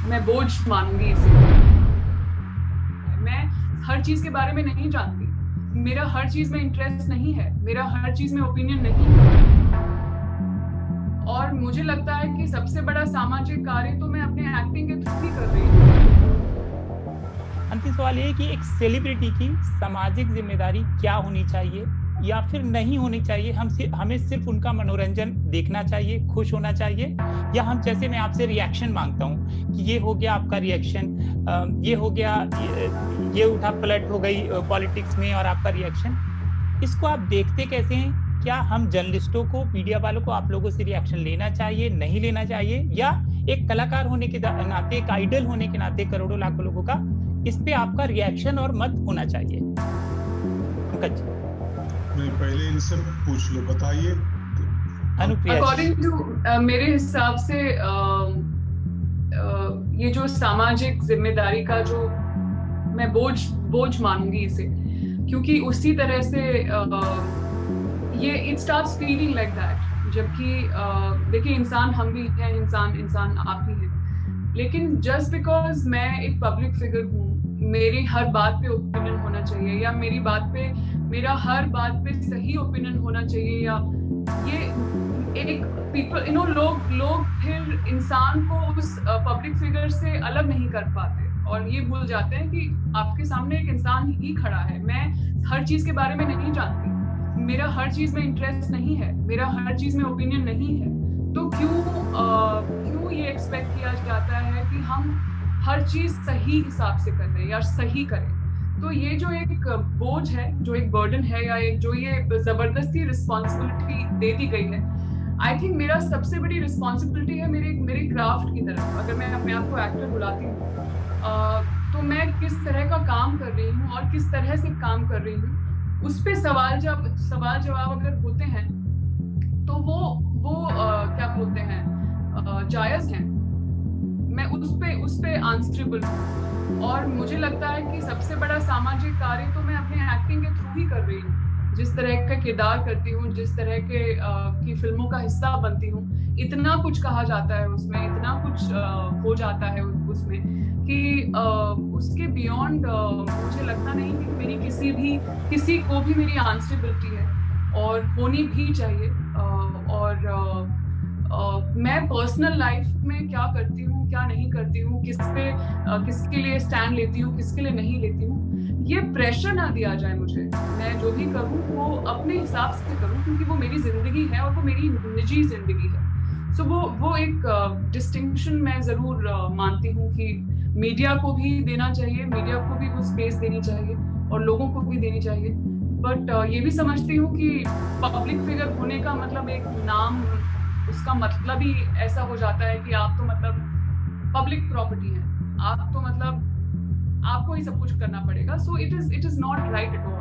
मैं बोझ मानूंगी इसे। मैं हर चीज के बारे में नहीं जानती, मेरा हर चीज में इंटरेस्ट नहीं है, मेरा हर चीज में ओपिनियन नहीं है। और मुझे लगता है कि सबसे बड़ा सामाजिक कार्य तो मैं अपने एक्टिंग के थ्रू ही कर रही हूँ। अंतिम सवाल ये है कि एक सेलिब्रिटी की सामाजिक जिम्मेदारी क्या होनी चाहिए या फिर नहीं होनी चाहिए? हमें सिर्फ उनका मनोरंजन देखना चाहिए, खुश होना चाहिए, या हम जैसे मैं आपसे रिएक्शन मांगता हूँ कि ये हो गया आपका रिएक्शन, ये हो गया, ये उठा पलट हो गई पॉलिटिक्स में और आपका रिएक्शन, इसको आप देखते कैसे हैं? क्या हम जर्नलिस्टों को, मीडिया वालों को आप लोगों से रिएक्शन लेना चाहिए, नहीं लेना चाहिए, या एक कलाकार होने के नाते, एक आइडल होने के नाते करोड़ों लाखों लोगों का इस पे आपका रिएक्शन और मत होना चाहिए? पंकज जी, नहीं, पहले इनसे पूछ लो, बताइए। अकॉर्डिंग टू मेरे हिसाब से ये जो सामाजिक जिम्मेदारी का जो मैं बोझ मानूंगी इसे, क्योंकि उसी तरह से ये it starts feeling like that. जबकि देखिए, इंसान हम भी हैं, इंसान आप भी हैं, लेकिन जस्ट बिकॉज मैं एक पब्लिक फिगर हूँ, मेरी हर बात पे ओपिनियन होना चाहिए, या मेरा हर बात पे सही ओपिनियन होना चाहिए, या ये एक पीपल लोग फिर इंसान को उस पब्लिक फिगर से अलग नहीं कर पाते, और ये भूल जाते हैं कि आपके सामने एक इंसान ही खड़ा है। मैं हर चीज के बारे में नहीं जानती, मेरा हर चीज में इंटरेस्ट नहीं है, मेरा हर चीज में ओपिनियन नहीं है, तो क्यों ये एक्सपेक्ट किया जाता है कि हम हर चीज सही हिसाब से करें या सही करें? तो ये जो एक बोझ है, जो एक बर्डन है, या जो ये जबरदस्ती रिस्पॉन्सिबिलिटी दे दी गई है, आई थिंक मेरा सबसे बड़ी रिस्पॉन्सिबिलिटी है मेरे क्राफ्ट की तरफ। अगर मैं अपने आप को एक्टर बुलाती हूँ, तो मैं किस तरह का काम कर रही हूँ और किस तरह से काम कर रही हूँ, उस पे सवाल जवाब अगर होते हैं तो वो क्या बोलते हैं, जायज हैं। मैं उस पे आंसरेबल हूँ, और मुझे लगता है कि सबसे बड़ा सामाजिक कार्य तो मैं अपने एक्टिंग के थ्रू ही कर रही हूँ। जिस तरह का किरदार करती हूँ, जिस तरह के की फिल्मों का हिस्सा बनती हूँ, इतना कुछ कहा जाता है उसमें, इतना कुछ हो जाता है उसमें कि उसके बियॉन्ड मुझे लगता नहीं कि मेरी किसी को भी मेरी आंसरेबिलिटी है, और होनी भी चाहिए। मैं पर्सनल लाइफ में क्या करती हूँ, क्या नहीं करती हूँ, किसके लिए स्टैंड लेती हूँ, किसके लिए नहीं लेती हूँ, ये प्रेशर ना दिया जाए मुझे। मैं जो भी करूँ वो अपने हिसाब से करूँ, क्योंकि वो मेरी जिंदगी है और वो मेरी निजी जिंदगी है। सो वो एक डिस्टिंक्शन मैं जरूर मानती हूँ कि मीडिया को भी देना चाहिए, मीडिया को भी वो स्पेस देनी चाहिए, और लोगों को भी देनी चाहिए। बट ये भी समझती हूँ कि पब्लिक फिगर होने का मतलब एक नाम, उसका मतलब ही ऐसा हो जाता है कि आप तो मतलब पब्लिक प्रॉपर्टी है, आप तो मतलब आपको ही सब कुछ करना पड़ेगा। So it is not right at all.